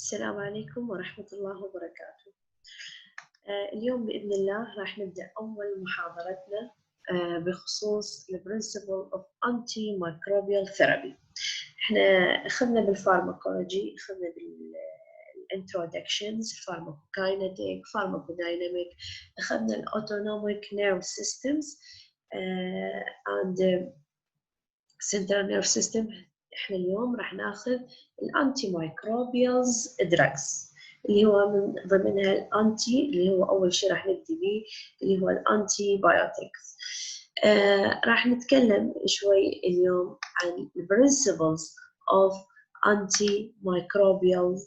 السلام عليكم ورحمة الله وبركاته. اليوم بإذن الله راح نبدأ أول محاضرتنا بخصوص ال Principle of antimicrobial therapy. إحنا أخذنا بالفارماكولوجي، أخذنا بالintroductions، pharmacokinetic، pharmacodynamic، أخذنا الautonomic nerve systems and central nerve system. إحنا اليوم راح ناخذ الانتيميكروبيالز دراجز اللي هو من ضمنها الانتي اللي هو أول شيء راح نبدي به اللي هو الانتي بايوتكس. راح نتكلم شوي اليوم عن the principles of antimicrobial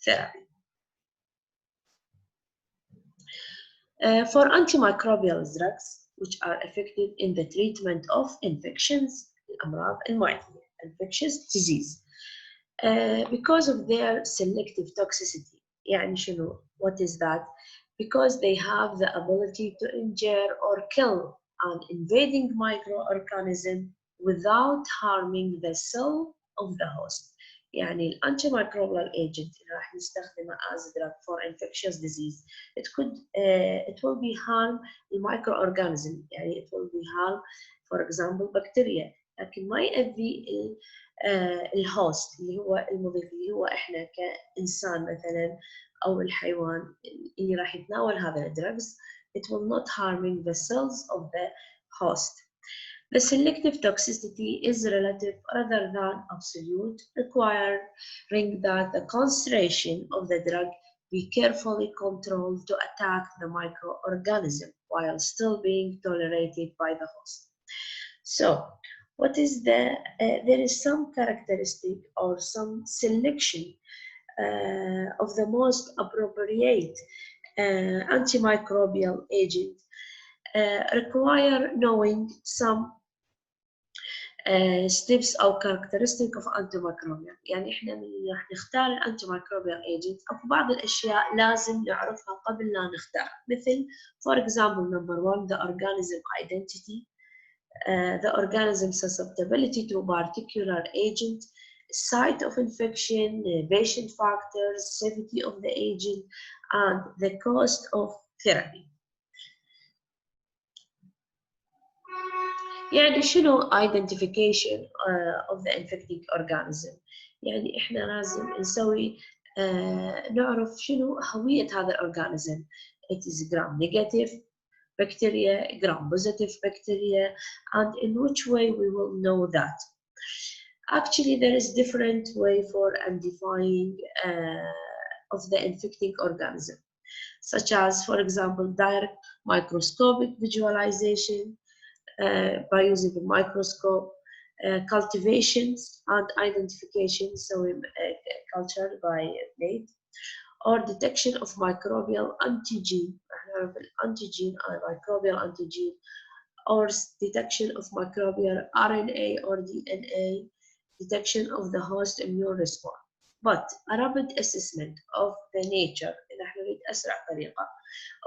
therapy. For antimicrobial drugs which are effective in the treatment of infections, الأمراض المعدية, infectious disease, because of their selective toxicity. يعني شنو? What is that? Because they have the ability to injure or kill an invading microorganism without harming the cell of the host. يعني الانتيميكروبيال agent اللي راح نستخدمه as a drug for infectious disease, it will be harm the microorganism. يعني it will be harm, for example, bacteria. لكن ما يأذي الهوست اللي هو المضيف اللي هو احنا كإنسان مثلا أو الحيوان اللي راح يتناول هذا الدراجز. It will not harming the cells of the host. The selective toxicity is relative rather than absolute, requiring that the concentration of the drug be carefully controlled to attack the microorganism while still being tolerated by the host. So, what is there is some characteristic or some selection of the most appropriate antimicrobial agent require knowing some steps أو characteristic of antimicrobial. يعني إحنا من راح نختار antimicrobial agent أو بعض الأشياء لازم نعرفها قبل لا نختار. مثل for example number one the organism identity, the organism susceptibility to particular agent, site of infection, patient factors, safety of the agent, and the cost of therapy. يعني شنو identification of the infecting organism؟ يعني إحنا لازم نسوي نعرف شنو هوية هذا الأورجانيزم. It is gram negative bacteria, gram positive bacteria, and in which way we will know that. Actually, there is different way for identifying of the infecting organism, such as, for example, direct microscopic visualization by using a microscope, cultivations and identification, so culture by plate, or detection of microbial antigen, antigen or microbial antigen, or detection of microbial RNA or DNA, detection of the host immune response. But a rapid assessment of the nature, أسرع طريقة,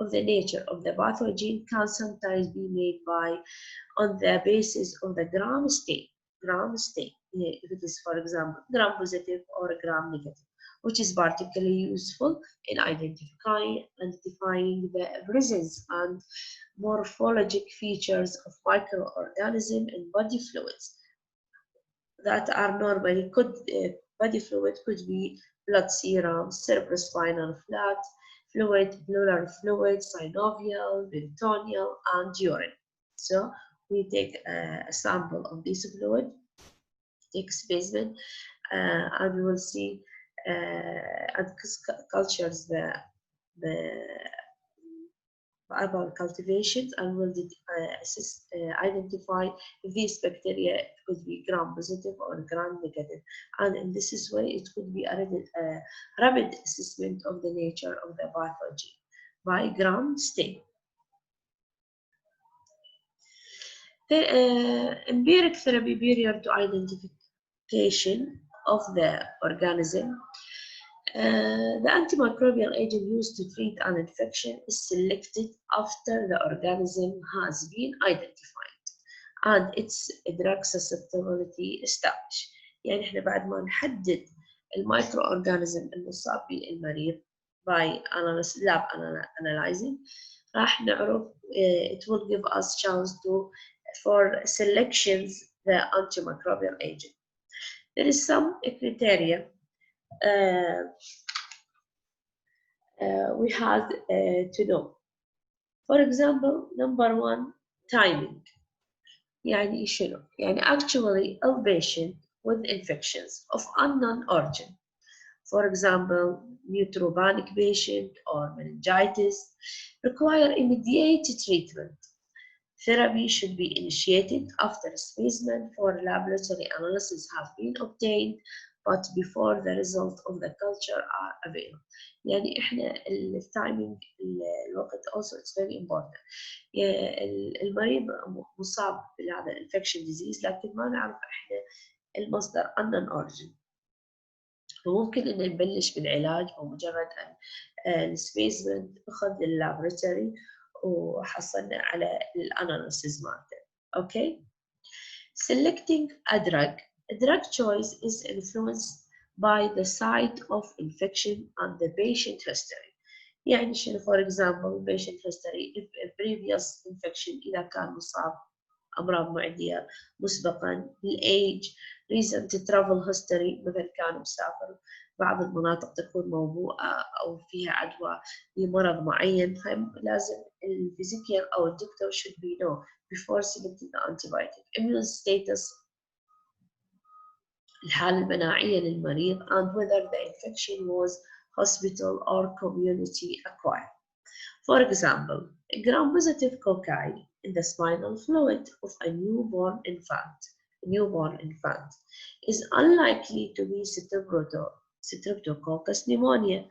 of the nature of the pathogen can sometimes be made on the basis of the gram stain. If it is, for example, gram positive or gram negative, which is particularly useful in identifying the presence and morphologic features of microorganism in body fluids that are normally body fluid could be blood serum, cerebrospinal fluid, pleural fluid, synovial, peritoneal, and urine. So we take a sample of this fluid, take specimen, and we will see and cultures the about cultivations, and will identify if these bacteria could be gram positive or gram negative. And in this way, it could be a rapid assessment of the nature of the pathogen by gram stain. The empiric therapy period to identification of the organism. The antimicrobial agent used to treat an infection is selected after the organism has been identified and its drug susceptibility established. يعني احنا بعد ما نحدد المايكرو أورجانيزم المصاب بالمريض by lab analyzing راح نعرف it will give us chance to for selections the antimicrobial agent. There is some criteria we had to know. For example, number one, timing. يعني شنو؟ يعني actually a patient with infections of unknown origin. For example, neutropenic patient or meningitis require immediate treatment. Therapy should be initiated after specimen for laboratory analysis have been obtained but before the result of the culture are available. يعني احنا التايمينج الوقت also it's very important. المريض مصاب بهذا الانفكشن ديزيز لكن ما نعرف احنا المصدر unknown origin. وممكن ان نبلش بالعلاج بمجرد ان السبيسمن اخذ اللابراتوري وحصلنا على الاناليسيز مالته. اوكي. Selecting a drug choice is influenced by the site of infection and the patient history. يعني شنو for example patient history if a previous infection إذا كان مصاب أمراض معدية مسبقا الage recent travel history مثلا كان مسافر بعض المناطق تكون موبوءة أو فيها عدوى لمرض معين لازم الفيزيكيال أو الدكتور should be know before selecting the antibiotic. Immune status الحالة المناعية للمريض and whether the infection was hospital or community acquired. For example, gram-positive cocci in the spinal fluid of a newborn infant is unlikely to be Streptococcus pneumonia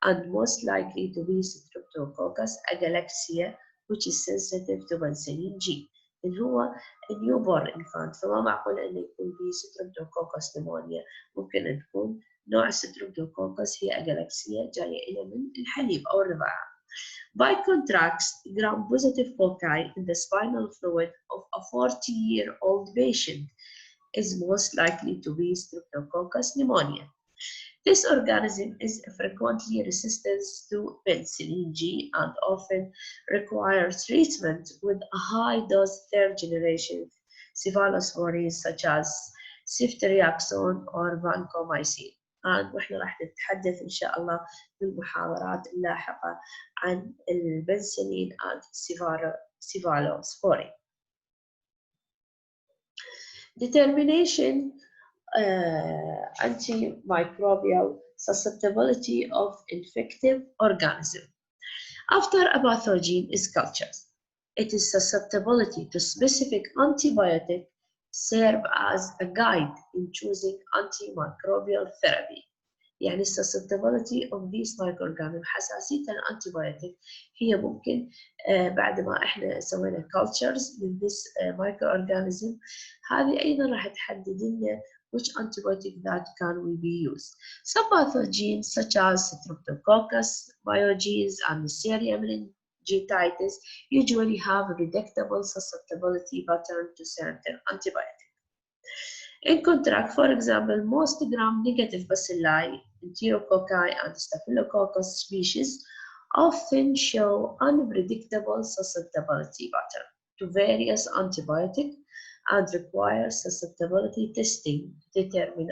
and most likely to be Streptococcus agalactiae which is sensitive to penicillin G. اللي هو newborn infant فما معقول أن يكون به Streptococcus pneumonia ممكن أن تكون نوع Streptococcus هي agalactiae جاية إلى من الحليب أو الرضاعة. By contrast, gram-positive cocci in the spinal fluid of a 40-year-old patient is most likely to be Streptococcus pneumonia. This organism is frequently resistant to penicillin G and often requires treatment with a high-dose third-generation cephalosporins such as ceftriaxone or vancomycin. واحنا راح نتحدث ان شاء الله في المحاضرات اللاحقه عن البنسلين and cephalosporin. Determination antimicrobial susceptibility of infective organism. After a pathogen is cultured, its susceptibility to specific antibiotic serve as a guide in choosing antimicrobial therapy. يعني susceptibility of these microorganisms حساسية الانتيبيوتيك هي ممكن بعد ما احنا سوينا cultures من this microorganism هذه ايضا راح تحدد لنا which antibiotic that can we be used. Some pathogens such as Streptococcus, biogenes, and Neisseria meningitis usually have a predictable susceptibility pattern to certain antibiotics. In contrast, for example, most gram-negative bacilli, Enterococci and Staphylococcus species often show unpredictable susceptibility pattern to various antibiotics and require susceptibility testing to determine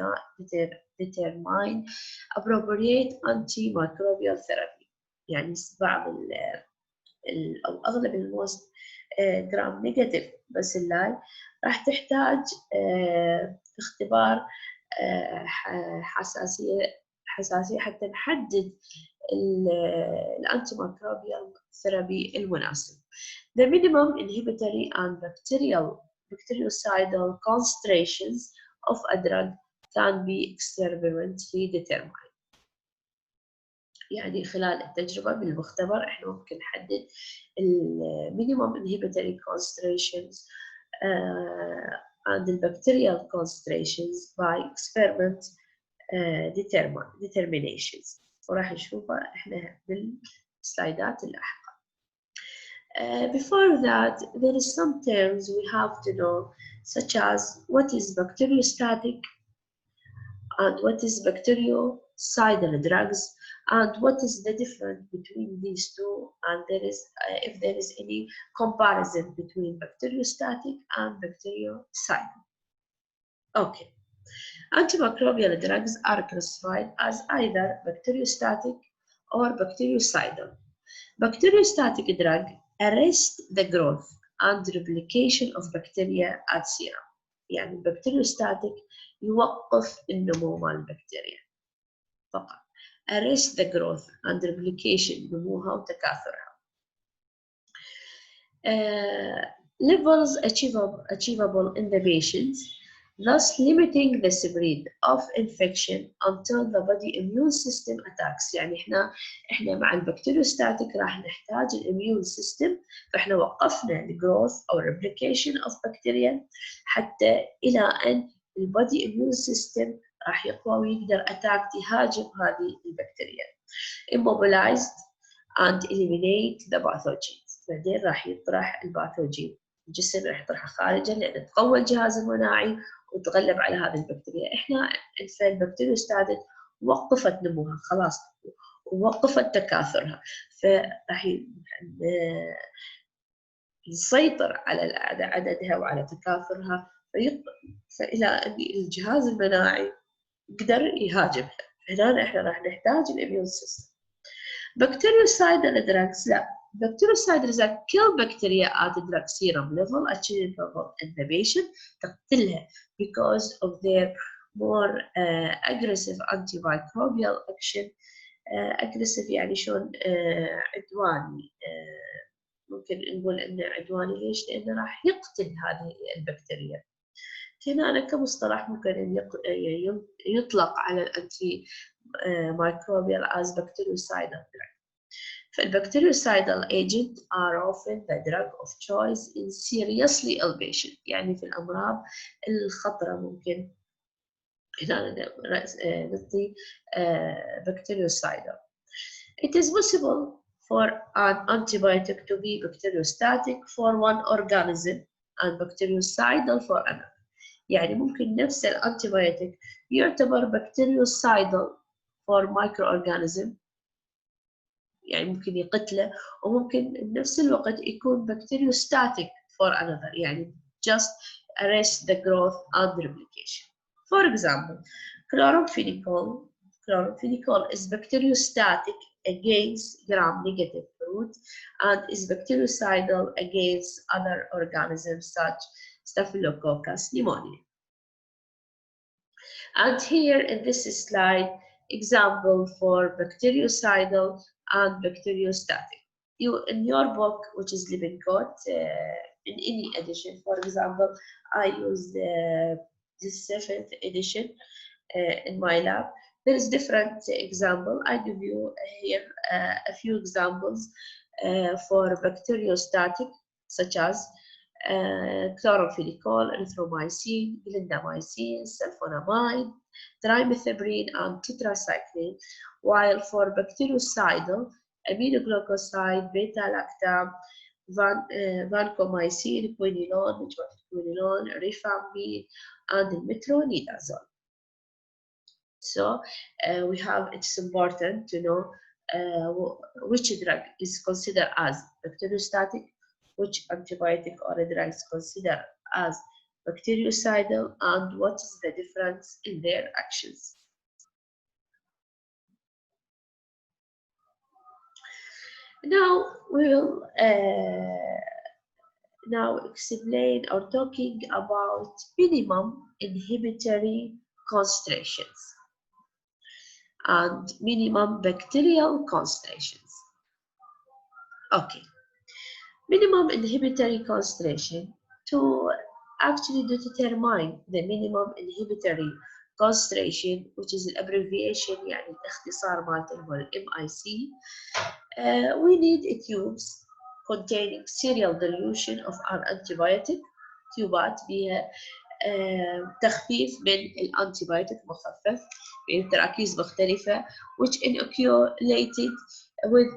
appropriate antimicrobial therapy. يعني بعض أو أغلب الموست جرام نيجاتيف باسيلاي راح تحتاج اختبار حساسية حتى نحدد الانتيميكروبيال ثيرابي المناسب. The minimum inhibitory and bactericidal concentrations of a drug can be experimentally determined. يعني خلال التجربة بالمختبر احنا ممكن نحدد minimum inhibitory concentrations and the bacterial concentrations by experiment determinations وراح نشوفها احنا بالسلايدات اللاحقة. Before that, there is some terms we have to know such as what is bacteriostatic and what is bactericidal drugs, and what is the difference between these two, and there is if there is any comparison between bacteriostatic and bactericidal. Okay. Antimicrobial drugs are classified as either bacteriostatic or bactericidal. Bacteriostatic drug arrest the growth and replication of bacteria at serum. يعني bacteriostatic يوقف النمو مال البكتيريا فقط. arrest the growth and replication نموها وتكاثرها. Levels achievable in the patients, thus limiting the spread of infection until the body immune system attacks. يعني احنا مع البكتيريوستاتيك راح نحتاج الاميون سيستم، فاحنا وقفنا الجروث او replication of bacteria حتى الى ان البودي immune system راح يقوى ويقدر يهاجم هذه البكتيريا. immobilized and eliminate the pathogens. بعدين راح يطرح الباثوجين، الجسم راح يطرحها خارجا لأن تقوى الجهاز المناعي وتغلب على هذه البكتيريا. احنا البكتيريوستاتيك وقفت نموها خلاص ووقفت تكاثرها، فراح نسيطر على عددها وعلى تكاثرها فإلى أن الجهاز المناعي يقدر يهاجمها. هنا احنا راح نحتاج الاميون سيستم. Bactericidal drugs لا. Bactericidal drugs kill bacteria at drug serum level, achieving level in the patient تقتلها because of their more aggressive antimicrobial action. aggressive يعني شلون عدواني. ممكن نقول انه عدواني ليش؟ لانه راح يقتل هذه البكتيريا. هنا أنا كمصطلح ممكن أن يطلق على الأنتي microbial as bactericidal drug. فالبactericidal agent are often the drug of choice in seriously ill patient. يعني في الأمراض الخطرة ممكن هنا نعطي bactericidal. It is possible for an antibiotic to be bacteriostatic for one organism and bactericidal for another. يعني ممكن نفس الانتيبيوتيك يعتبر بكتيريوسايدل فور مايكرو اورجانيزم، يعني ممكن يقتله، وممكن بنفس الوقت يكون بكتيريوستاتيك فور another، يعني just arrest the growth and replication. For example, chloramphenicol is bacteriostatic against gram-negative fruit and is bactericidal against other organisms such Staphylococcus pneumoniae. And here in this slide, example for bactericidal and bacteriostatic. In your book, which is Living Code, in any edition, for example, I use the 7th edition in my lab. There is different example. I give you here a few examples for bacteriostatic, such as chloramphenicol, erythromycin, clindamycin, sulfonamide, trimethoprim, and tetracycline, while for bactericidal, aminoglycoside, beta-lactam, vancomycin, quinolone, quinolone, rifampicin, and metronidazole. So it's important to know which drug is considered as bacteriostatic, which antibiotic or drug is considered as bactericidal, and what is the difference in their actions. Now we will now explain or talking about minimum inhibitory concentrations and minimum bacterial concentrations. Okay. Minimum inhibitory concentration. To actually determine the minimum inhibitory concentration, which is an abbreviation يعني الاختصار مالته هو MIC, we need tubes containing serial dilution of an antibiotic. تيوبات بها تخفيف من الانتيبيوتيك مخفف بتراكيز مختلفة which inoculated with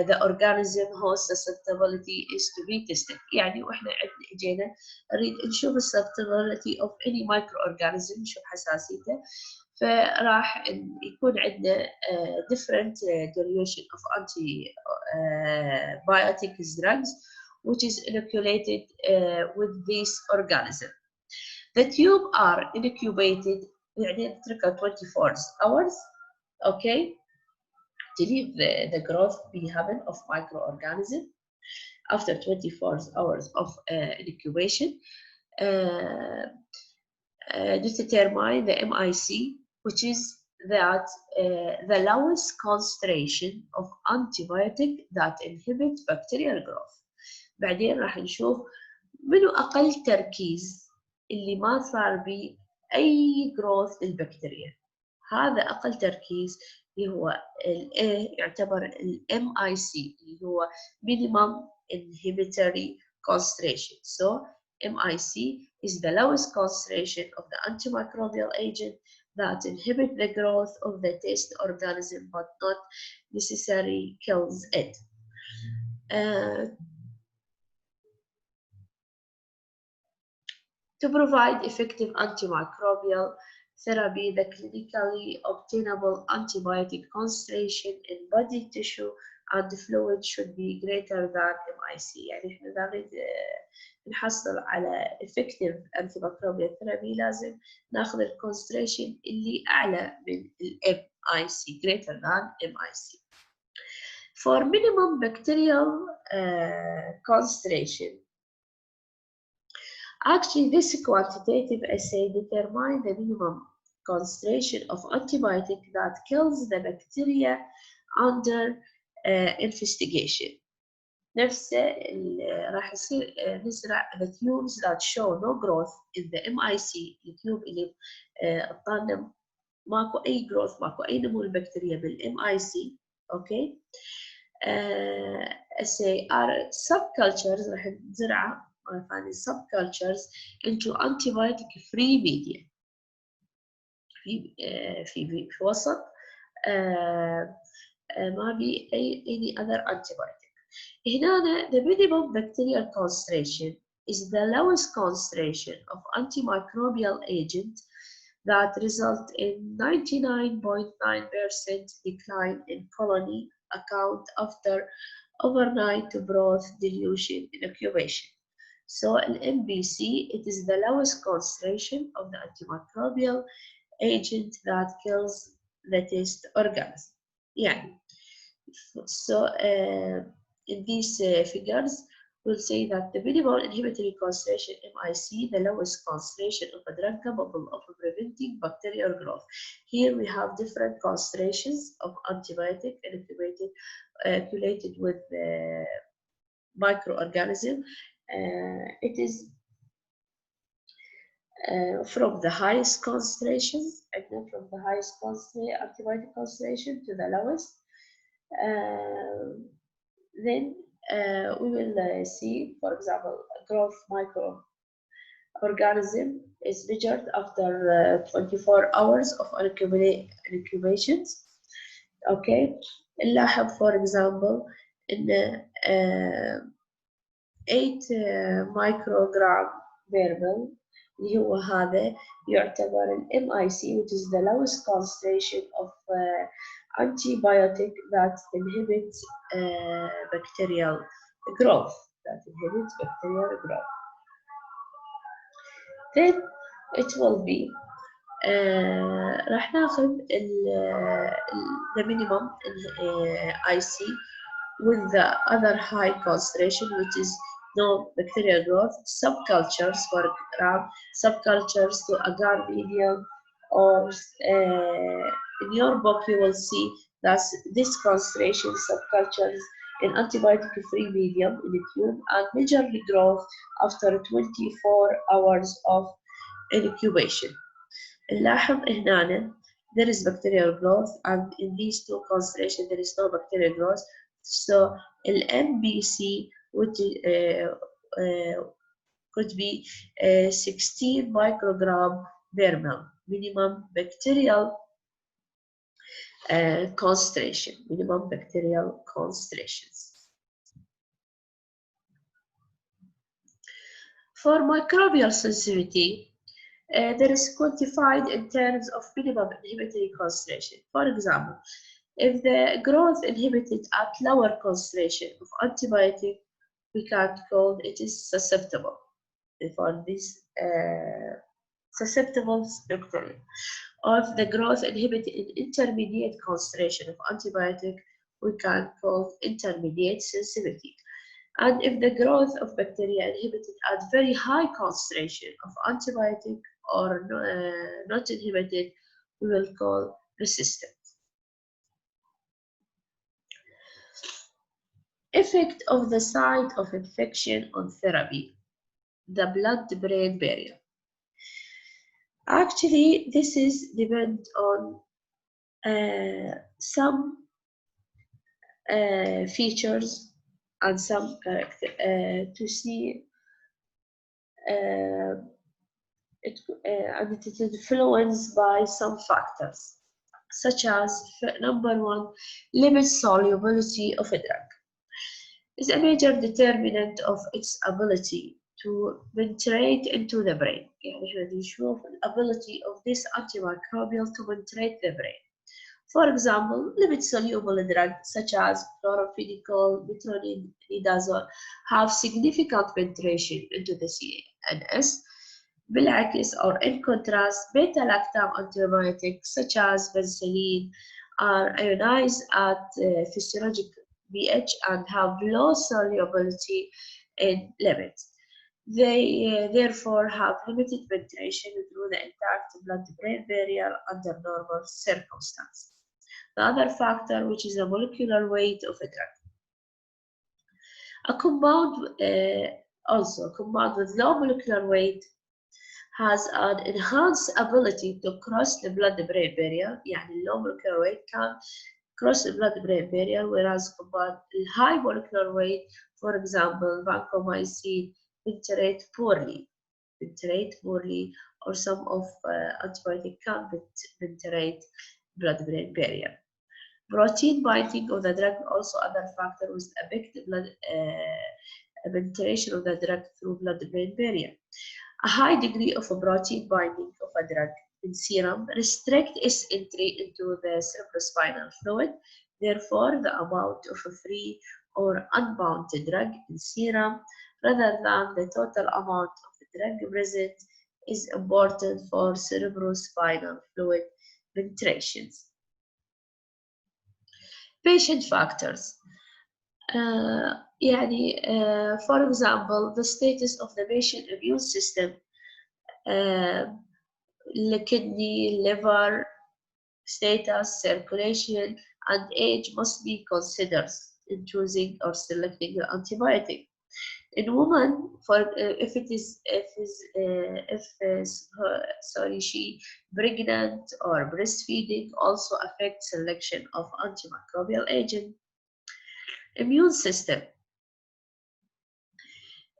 the organism whose susceptibility is to be tested. يعني واحنا عندنا اجينا نريد نشوف susceptibility of any microorganism، نشوف حساسيته، فراح يكون عندنا different dilution of antibiotic drugs which is inoculated with this organism. The tube are incubated يعني نتركها 24 hours, okay, to leave the growth be happen of microorganism. After 24 hours of incubation, determine the MIC, which is that the lowest concentration of antibiotic that inhibit bacterial growth. بعدين راح نشوف منو أقل تركيز اللي ما صار به أي growth للبكتيريا. هذا أقل تركيز اللي هو يعتبر ال MIC اللي هو minimum inhibitory concentration. So MIC is the lowest concentration of the antimicrobial agent that inhibit the growth of the test organism but not necessarily kills it. To provide effective antimicrobial therapy, the clinically obtainable antibiotic concentration in body tissue and fluid should be greater than MIC. يعني احنا إذا نريد نحصل على effective antimicrobial therapy لازم ناخذ الكونسنتريشن اللي أعلى من ال MIC, greater than MIC. For minimum bacterial concentration, actually, this quantitative assay determines the minimum concentration of antibiotic that kills the bacteria under investigation. نفس راح يصير نزرع the tubes that show no growth in the MIC. التيوب اللي اعطانا ماكو أي growth، ماكو أي نمو البكتيريا بالMIC. Okay. assay are subcultures راح نزرعها ثاني subcultures into antibiotic free media في وسط ما بي any other antibiotic. هنا the minimum bacterial concentration is the lowest concentration of antimicrobial agent that result in 99.9% decline in colony count after overnight broth dilution incubation. So in MBC, it is the lowest concentration of the antimicrobial agent that kills the test organism. Yeah. So in these figures, we'll say that the minimal inhibitory concentration MIC, the lowest concentration of a drug capable of preventing bacterial growth. Here we have different concentrations of antibiotic inoculated with microorganism. It is from the highest concentrations, again from the highest antibiotic concentration to the lowest. Then we will see, for example, growth microorganism is measured after 24 hours of incubations. Okay, نلاحظ for example in 8 microgram per ml اللي هو هذا يعتبر ال MIC, which is the lowest concentration of antibiotic that inhibits bacterial growth. Then it will be راح ناخذ the minimum IC with the other high concentration, which is no bacterial growth, subcultures for gram, subcultures to agar medium, or in your book you will see that this concentration subcultures in antibiotic-free medium in the tube and measure the growth after 24 hours of incubation. نلاحظ هنا there is bacterial growth, and in these two concentrations there is no bacterial growth. So MBC could be 16 microgram per ml, minimum bacterial concentration, minimum bacterial concentrations. For microbial sensitivity, There is quantified in terms of minimum inhibitory concentration. For example, if the growth inhibited at lower concentration of antibiotic, we can call it is susceptible. For this susceptible bacteria. Or if the growth inhibited in intermediate concentration of antibiotic, we can call intermediate sensitivity. And if the growth of bacteria inhibited at very high concentration of antibiotic or not inhibited, we will call resistant. Effect of the site of infection on therapy, the blood-brain barrier. Actually, this is depend on some features and some character to see and it is influenced by some factors, such as number one, limit solubility of a drug. Is a major determinant of its ability to penetrate into the brain. يعني احنا نشوف ability of this antimicrobial to penetrate the brain. For example, lipid soluble drugs such as chloramphenicol, metronidazole have significant penetration into the CNS. بالعكس, or in contrast, beta-lactam antibiotics such as penicillin are ionized at physiologic pH and have low solubility in lipids. They therefore have limited penetration through the intact blood-brain barrier under normal circumstances. The other factor, which is the molecular weight of a drug. A compound, also a compound with low molecular weight has an enhanced ability to cross the blood-brain barrier. يعني low molecular weight can cross the blood-brain barrier, whereas compound high molecular weight, for example, vancomycin, penetrate poorly, or some of antibiotic can penetrate blood-brain barrier. Protein binding of the drug also other factor with affect blood penetration of the drug through blood-brain barrier. A high degree of a protein binding of a drug in serum restrict its entry into the cerebrospinal fluid. Therefore, the amount of a free or unbound drug in serum rather than the total amount of the drug present is important for cerebrospinal fluid penetrations. Patient factors. For example, the status of the patient immune system, kidney, liver status, circulation, and age must be considered in choosing or selecting the antibiotic. In women, she pregnant or breastfeeding also affects selection of antimicrobial agent. Immune system.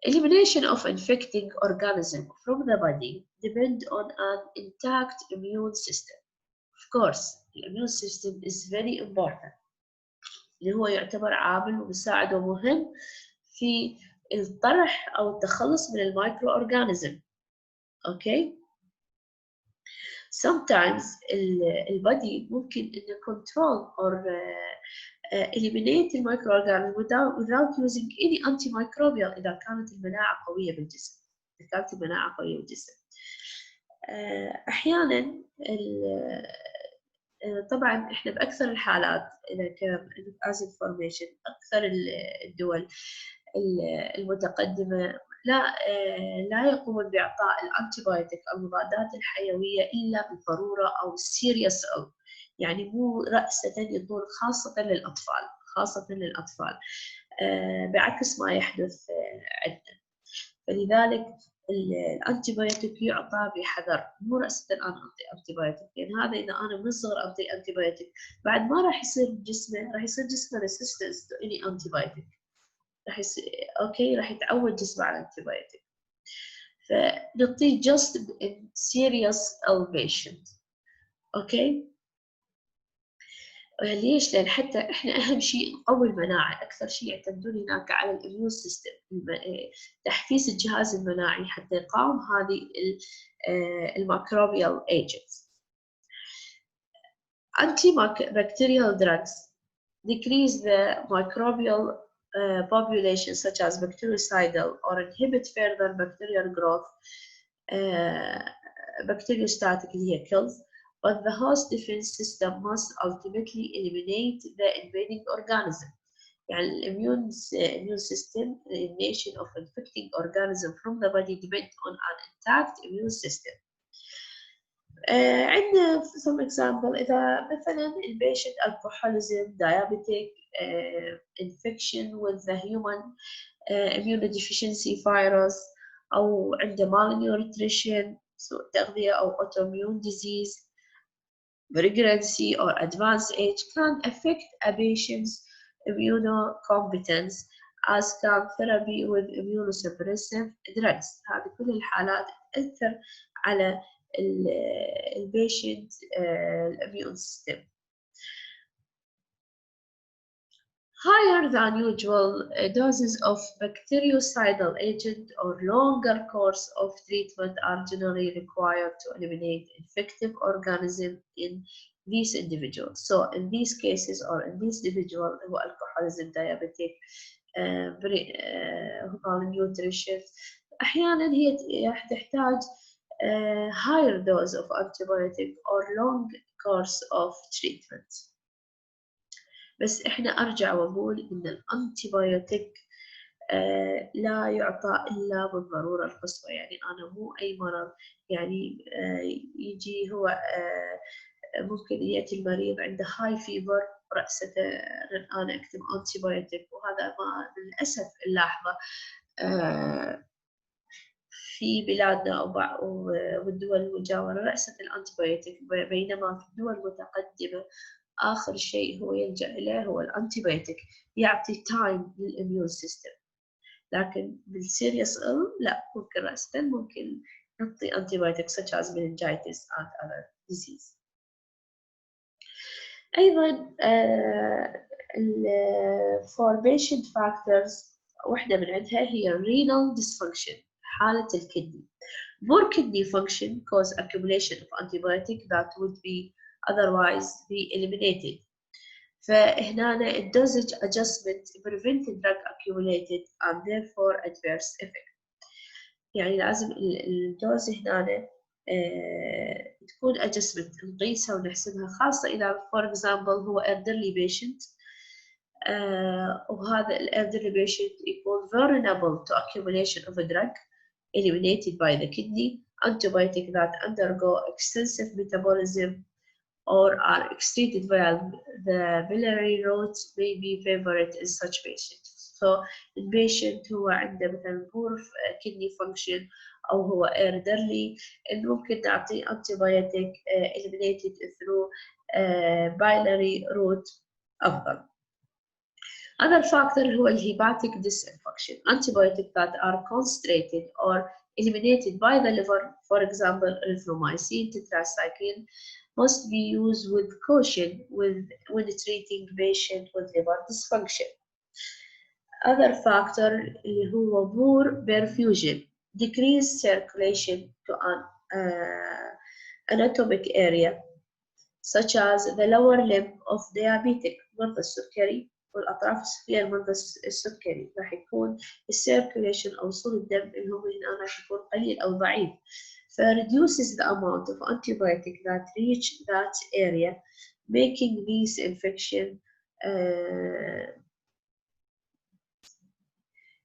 Elimination of infecting organism from the body depend on an intact immune system. Of course, the immune system is very important. اللي هو يعتبر عامل ومساعد ومهم في الطرح أو التخلص من المايكرو أورجانيزم. Okay? Sometimes البادي ممكن إنه control or eliminate the microorganism without using any antimicrobial إذا كانت المناعة قوية بالجسم. أحيانا طبعا احنا باكثر الحالات اذا كان as information اكثر الدول المتقدمه لا يقومون باعطاء الانتيبيوتيك المضادات الحيويه الا بالضروره او السيريس يعني مو رأسة يكون خاصة للأطفال بعكس ما يحدث عندنا. فلذلك الانتيبيوتيك يعطى بحذر، مو رأسة أنا أعطي انتيبيوتيك، يعني هذا إذا أنا من الصغر أعطي انتيبيوتيك بعد ما راح يصير جسمه ريسيستنس تو اني انتيبيوتيك، راح يتعود جسمه على الانتيبيوتيك. فنعطيه just in serious ill patient. ليش؟ لأن حتى إحنا أهم شيء نقوي المناعة، أكثر شيء يعتمدون هناك على الإميون سيستم، تحفيز الجهاز المناعي حتى يقاوم هذه الميكروبيال agents. Antibacterial drugs decrease the microbial population such as bactericidal or inhibit further bacterial growth. Bacteriostatic اللي هي kills, but the host defense system must ultimately eliminate the invading organism. يعني immune system, elimination of infecting organism from the body depend on an intact immune system. عندنا some example إذا مثلا البيشنت alcoholism, diabetic, infection with the human immunodeficiency virus أو عنده malnutrition, سوء تغذية أو autoimmune disease, pregnancy or advanced age can affect a patient's immunocompetence as can therapy with immunosuppressive drugs. هذه كل الحالات تأثر على البيشنت immune system. Higher than usual doses of bactericidal agent or longer course of treatment are generally required to eliminate infective organism in these individuals. So in these cases or in this individual who alcoholism, diabetic, malnutrition, أحيانا هي تحتاج higher dose of antibiotic or long course of treatment. بس إحنا أرجع وأقول إن الأنتيبيوتيك لا يعطى إلا بالضرورة القصوى. يعني أنا مو أي مرض يعني يجي هو ممكن يأتي المريض عنده هاي فيبر رأسه أنا أكتب أنتيبيوتيك، وهذا ما للأسف نلاحظه في بلادنا والدول المجاورة رأسة الأنتيبيوتيك، بينما في الدول المتقدمة آخر شيء هو يلجأ إليه هو الأنتيبيوتيك، يعطي تايم للإميون سيستم. لكن بالسيريس لا، ممكن رأسا ممكن نعطي أنتيبيوتيك such as meningitis and other disease. أيضا for patient factors واحدة من عندها هي renal dysfunction، حالة الكدني. Poor kidney function cause accumulation of antibiotic that would be otherwise be eliminated. فهنا الدوزج adjustment prevent drug accumulated and therefore adverse effect. يعني لازم الدوز هنا تكون adjustment نقيسها ونحسبها، خاصة إذا for example هو elderly patient وهذا elderly patient يكون vulnerable to accumulation of a drug eliminated by the kidney, antibiotic that undergo extensive metabolism or are excreted via the biliary route may be favored in such patients. So the patient هو عنده مثلا poor kidney function أو هو elderly ممكن نعطيه antibiotic eliminated through biliary route أفضل. Other factor هو hepatic dysfunction. Antibiotics that are concentrated or eliminated by the liver, for example, erythromycin, tetracycline, must be used with caution when treating patient with liver dysfunction. Other factor اللي هو poor perfusion, decreased circulation to an anatomic area, such as the lower limb of diabetic مرضى السكري والأطراف السفلية لمرضى السكري راح يكون السيركوليشن أو وصول الدم اللي هو هنا راح يكون قليل أو ضعيف. reduces the amount of antibiotic that reach that area, making these infection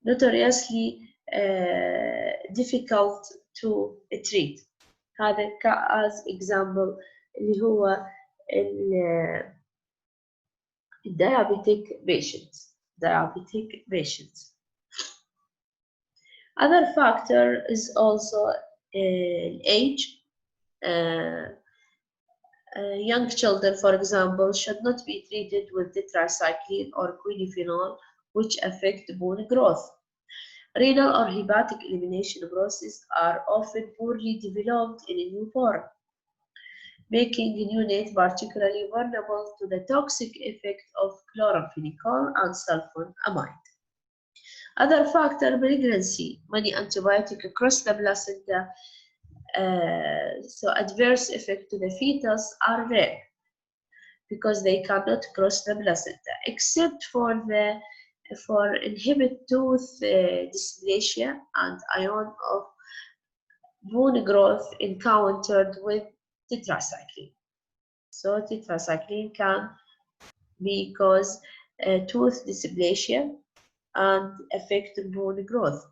notoriously difficult to treat. هذا as example اللي هو diabetic patients. Other factor is also age. Young children, for example, should not be treated with tetracycline or quiniphenol, which affect bone growth. Renal or hepatic elimination processes are often poorly developed in a newborn. making the neonate particularly vulnerable to the toxic effect of chloramphenicol and sulfonamide. Other factor, pregnancy. Many antibiotics cross the placenta, so adverse effect to the fetus are rare because they cannot cross the placenta, except for inhibit tooth dysplasia and ion of bone growth encountered with tetracycline. So tetracycline can be cause tooth dysplasia and affect bone growth.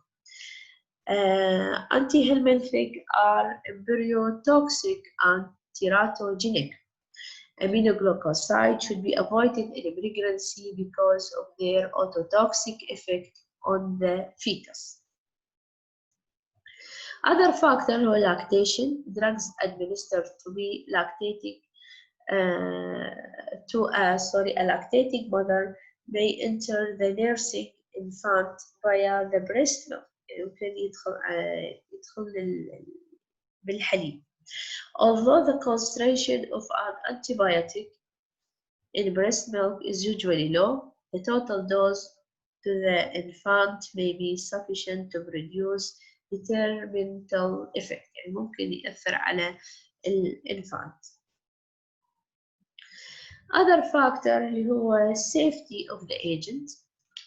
Antihelminthic are embryotoxic and teratogenic. Aminoglycoside should be avoided in pregnancy because of their ototoxic effect on the fetus. Other factor are lactation. Drugs administered to be lactating to a lactating mother may enter the nursing infant via the breast milk. يمكن يدخل بالحليب. Although the concentration of an antibiotic in breast milk is usually low, the total dose to the infant may be sufficient to produce detrimental effect. يعني ممكن يأثر على الانفانت. Other factor اللي هو safety of the agent.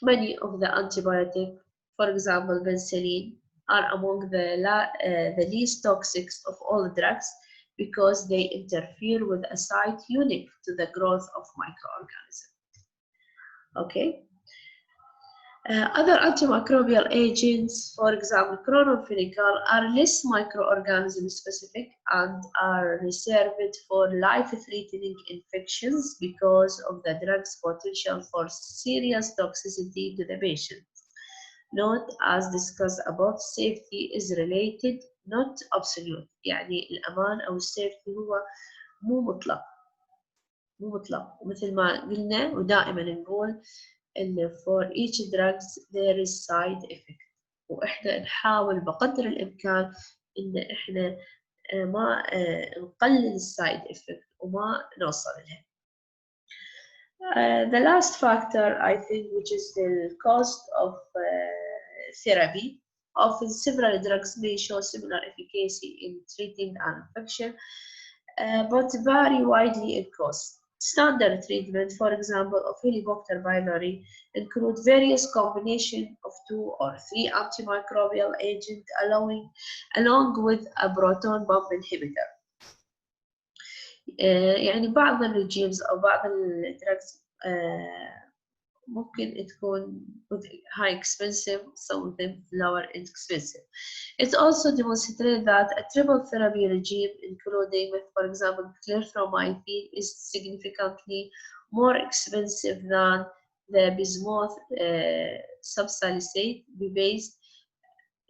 Many of the antibiotic, for example penicillin, are among the least toxic of all drugs because they interfere with a site unique to the growth of microorganisms. Okay. Other antimicrobial agents, for example, chloramphenicol, are less microorganism specific and are reserved for life-threatening infections because of the drug's potential for serious toxicity to the patient. Note, as discussed above, safety is related, not absolute. يعني الأمان أو السيفتي هو مو مطلق. ومثل ما قلنا ودائما نقول إن for each drugs there is side effect. وإحنا نحاول بقدر الإمكان إن إحنا ما نقلل السايد effect وما نوصل لها. The last factor, I think, which is the cost of therapy. Often several drugs may show similar efficacy in treating an infection, but vary widely in cost. Standard treatment, for example, of Helicobacter pylori include various combinations of 2 or 3 antimicrobial agents along with a proton pump inhibitor. يعني بعض الريجيمز أو بعض الدراجز ممكن تكون high expensive, some of them lower expensive. It also demonstrates that a triple therapy regime, including, for example, clarithromycin, is significantly more expensive than the bismuth subsalicate-based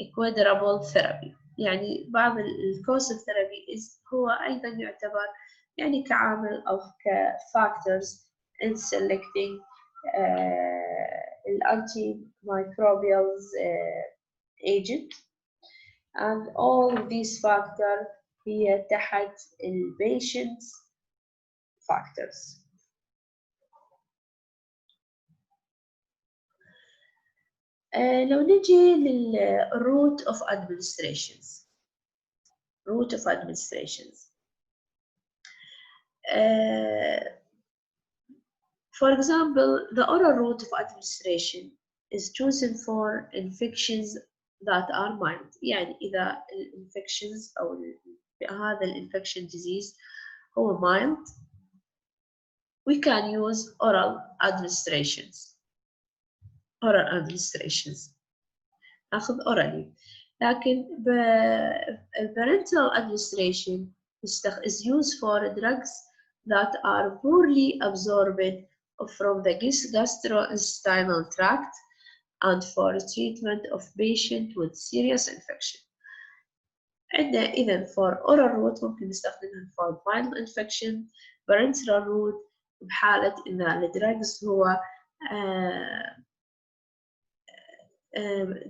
equidurable therapy. يعني بعض الكوست ثيرابي هو أيضا يعتبر يعني كعامل أو كفactors in selecting antimicrobials agent, and all these factors هي تحت patient's factors. لو نجي للroute of administrations. Route of administrations. For example, the oral route of administration is chosen for infections that are mild. يعني إذا infections أو هذا infection disease هو mild, we can use oral administrations. ناخذ orally. لكن parenteral administration is used for drugs that are poorly absorbed from the gastrointestinal tract and for treatment of patients with serious infection. عندنا إذن for oral route ممكن نستخدمها for mild infection. parenteral route بحالة إن الدراجز هو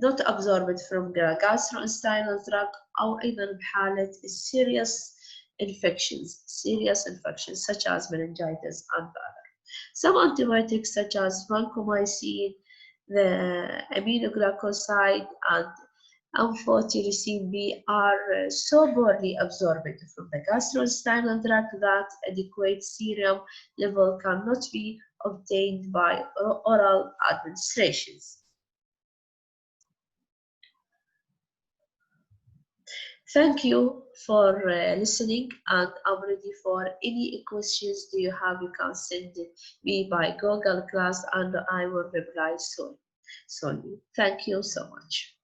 not absorbed from the gastrointestinal tract أو أيضا بحالة serious infections, serious infections such as meningitis and others. Some antibiotics such as vancomycin, the aminoglycoside, and amphotericin B are so poorly absorbed from the gastrointestinal tract that adequate serum level cannot be obtained by oral administrations. Thank you for listening, and I'm ready for any questions do you have. You can send me by Google Class, and I will reply soon. Thank you so much.